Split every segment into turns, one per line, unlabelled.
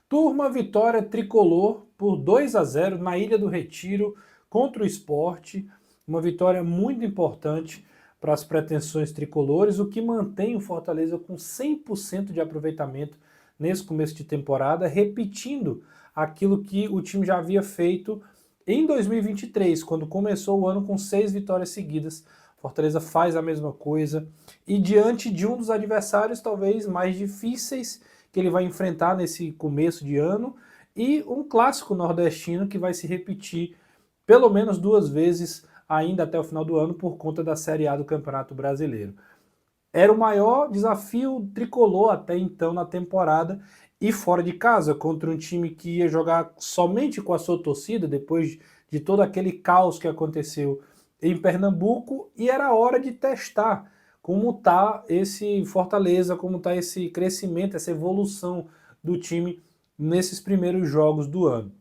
Turma, vitória tricolor por 2-0 na Ilha do Retiro contra o Sport. Uma vitória muito importante para as pretensões tricolores, o que mantém o Fortaleza com 100% de aproveitamento nesse começo de temporada, repetindo aquilo que o time já havia feito em 2023, quando começou o ano com 6 vitórias seguidas. Fortaleza faz a mesma coisa e diante de um dos adversários talvez mais difíceis que ele vai enfrentar nesse começo de ano e um clássico nordestino que vai se repetir pelo menos 2 vezes ainda até o final do ano por conta da Série A do Campeonato Brasileiro. Era o maior desafio tricolor até então na temporada e fora de casa, contra um time que ia jogar somente com a sua torcida, depois de todo aquele caos que aconteceu em Pernambuco, e era hora de testar como está esse Fortaleza, como está esse crescimento, essa evolução do time nesses primeiros jogos do ano.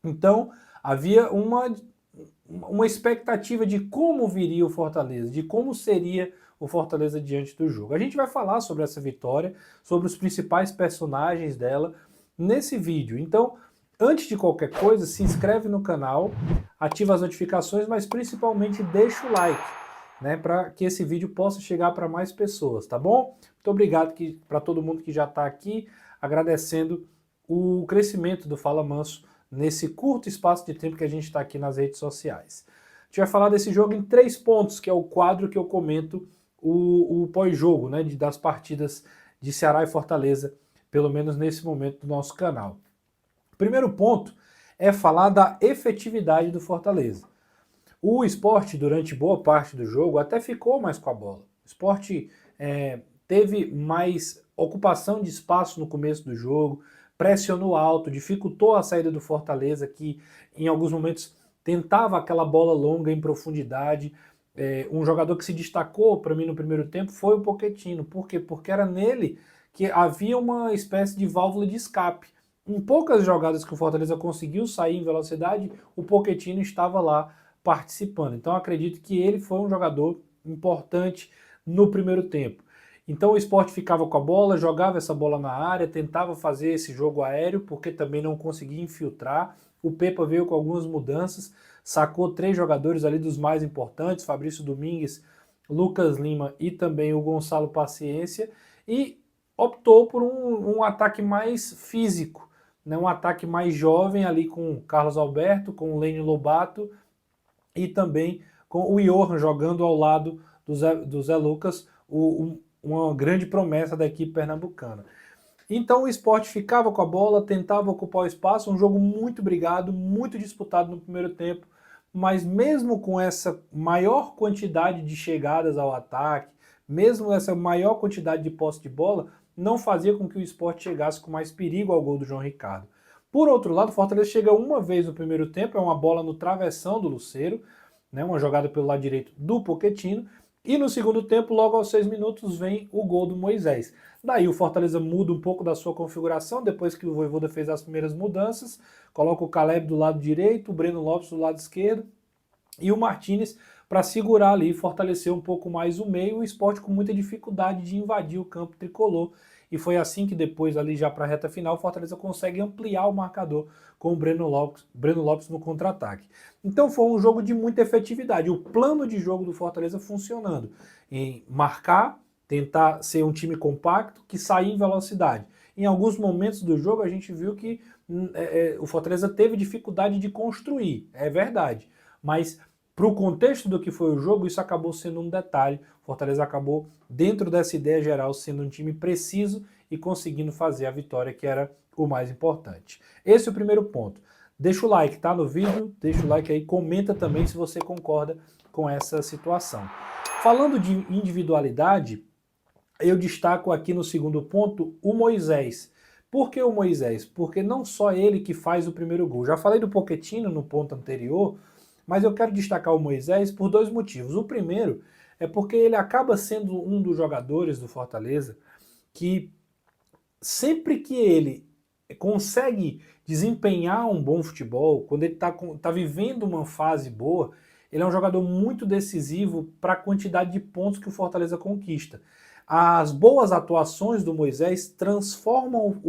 Então, havia uma expectativa de como viria o Fortaleza, de como seria o Fortaleza diante do jogo. A gente vai falar sobre essa vitória, sobre os principais personagens dela nesse vídeo. Então, antes de qualquer coisa, se inscreve no canal, ativa as notificações, mas principalmente deixa o like, né, para que esse vídeo possa chegar para mais pessoas, tá bom? Muito obrigado para todo mundo que já está aqui, agradecendo o crescimento do Fala Manso nesse curto espaço de tempo que a gente está aqui nas redes sociais. A gente vai falar desse jogo em 3 pontos, que é o quadro que eu comento o pós-jogo, né, das partidas de Ceará e Fortaleza, pelo menos nesse momento do nosso canal. O primeiro ponto é falar da efetividade do Fortaleza. O Sport, durante boa parte do jogo, até ficou mais com a bola. O Sport teve mais ocupação de espaço no começo do jogo, pressionou alto, dificultou a saída do Fortaleza, que em alguns momentos tentava aquela bola longa em profundidade. Um jogador que se destacou para mim no primeiro tempo foi o Pochettino. Por quê? Porque era nele que havia uma espécie de válvula de escape. Em poucas jogadas que o Fortaleza conseguiu sair em velocidade, o Pochettino estava lá participando. Então acredito que ele foi um jogador importante no primeiro tempo. Então o Sport ficava com a bola, jogava essa bola na área, tentava fazer esse jogo aéreo, porque também não conseguia infiltrar. O Pepa veio com algumas mudanças, sacou 3 jogadores ali dos mais importantes, Fabrício Domingues, Lucas Lima e também o Gonçalo Paciência, e optou por um ataque mais físico, né? Um ataque mais jovem ali com o Carlos Alberto, com o Lênio Lobato e também com o Johan jogando ao lado do Zé Lucas, uma grande promessa da equipe pernambucana. Então o Sport ficava com a bola, tentava ocupar o espaço, um jogo muito brigado, muito disputado no primeiro tempo, mas mesmo com essa maior quantidade de chegadas ao ataque, mesmo essa maior quantidade de posse de bola, não fazia com que o Sport chegasse com mais perigo ao gol do João Ricardo. Por outro lado, o Fortaleza chega uma vez no primeiro tempo, é uma bola no travessão do Lucero, né, uma jogada pelo lado direito do Pochettino, e no segundo tempo, logo aos 6 minutos, vem o gol do Moisés. Daí o Fortaleza muda um pouco da sua configuração, depois que o Vojvoda fez as primeiras mudanças, coloca o Caleb do lado direito, o Breno Lopes do lado esquerdo, e o Martinez para segurar ali e fortalecer um pouco mais o meio, o Sport com muita dificuldade de invadir o campo tricolor. E foi assim que depois, ali já para a reta final, o Fortaleza consegue ampliar o marcador com o Breno Lopes no contra-ataque. Então foi um jogo de muita efetividade. O plano de jogo do Fortaleza funcionando em marcar, tentar ser um time compacto, que sair em velocidade. Em alguns momentos do jogo a gente viu que o Fortaleza teve dificuldade de construir, é verdade. Mas para o contexto do que foi o jogo, isso acabou sendo um detalhe. Fortaleza acabou, dentro dessa ideia geral, sendo um time preciso e conseguindo fazer a vitória, que era o mais importante. Esse é o primeiro ponto. Deixa o like, tá, no vídeo, deixa o like aí, comenta também se você concorda com essa situação. Falando de individualidade, eu destaco aqui no segundo ponto o Moisés. Por que o Moisés? Porque não só ele que faz o primeiro gol. Já falei do Pochettino no ponto anterior, mas eu quero destacar o Moisés por 2 motivos. O primeiro é porque ele acaba sendo um dos jogadores do Fortaleza que sempre que ele consegue desempenhar um bom futebol, quando ele tá vivendo uma fase boa, ele é um jogador muito decisivo para a quantidade de pontos que o Fortaleza conquista. As boas atuações do Moisés transformam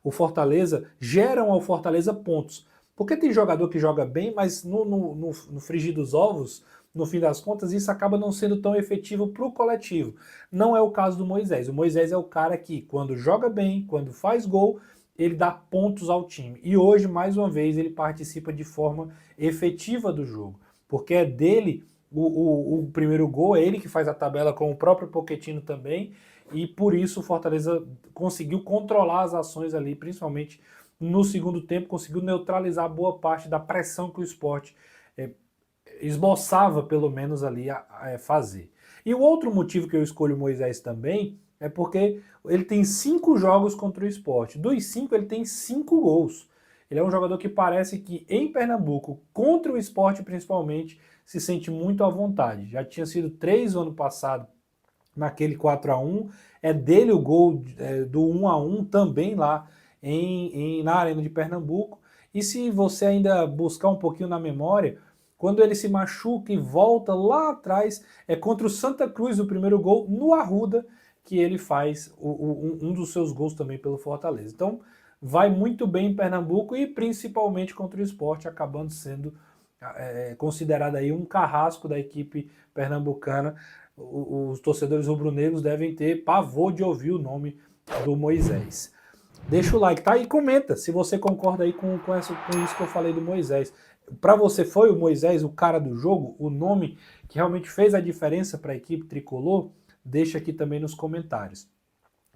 o Fortaleza, geram ao Fortaleza pontos. Porque tem jogador que joga bem, mas no frigir dos ovos, no fim das contas, isso acaba não sendo tão efetivo para o coletivo. Não é o caso do Moisés. O Moisés é o cara que, quando joga bem, quando faz gol, ele dá pontos ao time. E hoje, mais uma vez, ele participa de forma efetiva do jogo. Porque é dele o primeiro gol, é ele que faz a tabela com o próprio Pochettino também. E por isso o Fortaleza conseguiu controlar as ações ali, principalmente no segundo tempo, conseguiu neutralizar boa parte da pressão que o Sport esboçava, pelo menos, ali a fazer. E o outro motivo que eu escolho o Moisés também é porque ele tem 5 jogos contra o Sport. Dos 5, ele tem 5 gols. Ele é um jogador que parece que em Pernambuco, contra o Sport principalmente, se sente muito à vontade. Já tinha sido 3 no ano passado, naquele 4-1. É dele o gol do 1-1 também lá na Arena de Pernambuco. E se você ainda buscar um pouquinho na memória, quando ele se machuca e volta lá atrás, é contra o Santa Cruz o primeiro gol no Arruda, que ele faz um dos seus gols também pelo Fortaleza. Então, vai muito bem em Pernambuco e principalmente contra o Sport, acabando sendo considerado aí um carrasco da equipe pernambucana. Os torcedores rubro-negros devem ter pavor de ouvir o nome do Moisés. Deixa o like, tá? E comenta se você concorda aí com isso que eu falei do Moisés. Para você foi o Moisés o cara do jogo? O nome que realmente fez a diferença para a equipe tricolor? Deixa aqui também nos comentários.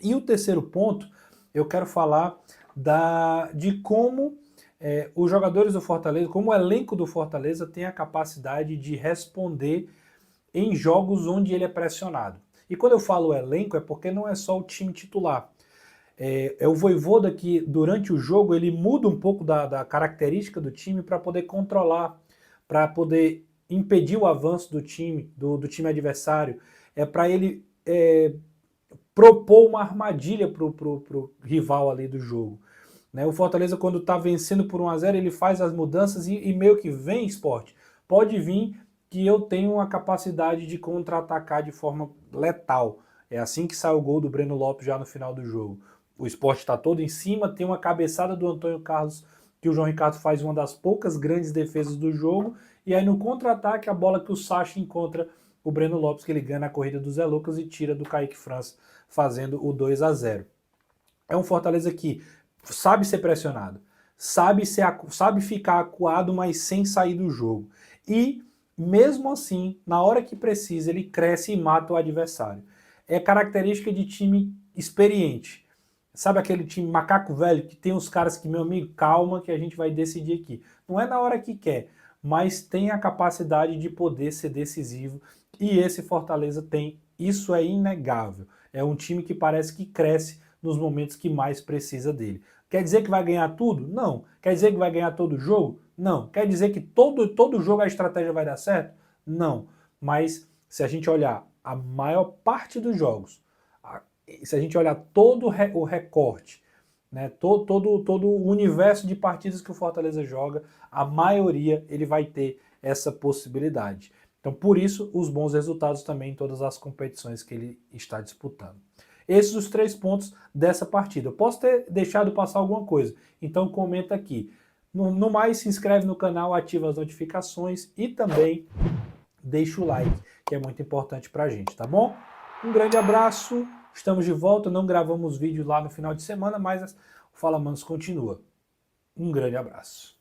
E o terceiro ponto, eu quero falar de como os jogadores do Fortaleza, como o elenco do Fortaleza tem a capacidade de responder em jogos onde ele é pressionado. E quando eu falo elenco, é porque não é só o time titular. É o Vojvoda que, durante o jogo, ele muda um pouco da característica do time para poder controlar, para poder impedir o avanço do time adversário, para ele propor uma armadilha para o rival ali do jogo. Né? O Fortaleza, quando está vencendo por 1-0, ele faz as mudanças e meio que vem, Sport. Pode vir que eu tenho a capacidade de contra-atacar de forma letal. É assim que sai o gol do Breno Lopes já no final do jogo. O Sport está todo em cima, tem uma cabeçada do Antônio Carlos, que o João Ricardo faz uma das poucas grandes defesas do jogo, e aí no contra-ataque a bola que o Sacha encontra o Breno Lopes, que ele ganha na corrida do Zé Lucas e tira do Kaique França, fazendo o 2-0. É um Fortaleza que sabe ser pressionado, sabe ficar acuado, mas sem sair do jogo. E, mesmo assim, na hora que precisa, ele cresce e mata o adversário. É característica de time experiente. Sabe aquele time macaco velho que tem os caras que, meu amigo, calma que a gente vai decidir aqui. Não é na hora que quer, mas tem a capacidade de poder ser decisivo. E esse Fortaleza tem, isso é inegável. É um time que parece que cresce nos momentos que mais precisa dele. Quer dizer que vai ganhar tudo? Não. Quer dizer que vai ganhar todo jogo? Não. Quer dizer que todo jogo a estratégia vai dar certo? Não. Mas se a gente olhar a maior parte dos jogos, se a gente olhar todo o recorte, né, todo o universo de partidas que o Fortaleza joga, a maioria ele vai ter essa possibilidade. Então, por isso, os bons resultados também em todas as competições que ele está disputando. Esses os 3 pontos dessa partida. Eu posso ter deixado passar alguma coisa, então comenta aqui. No mais, se inscreve no canal, ativa as notificações e também deixa o like, que é muito importante pra gente, tá bom? Um grande abraço, estamos de volta, não gravamos vídeo lá no final de semana, mas o Fala Manos continua. Um grande abraço.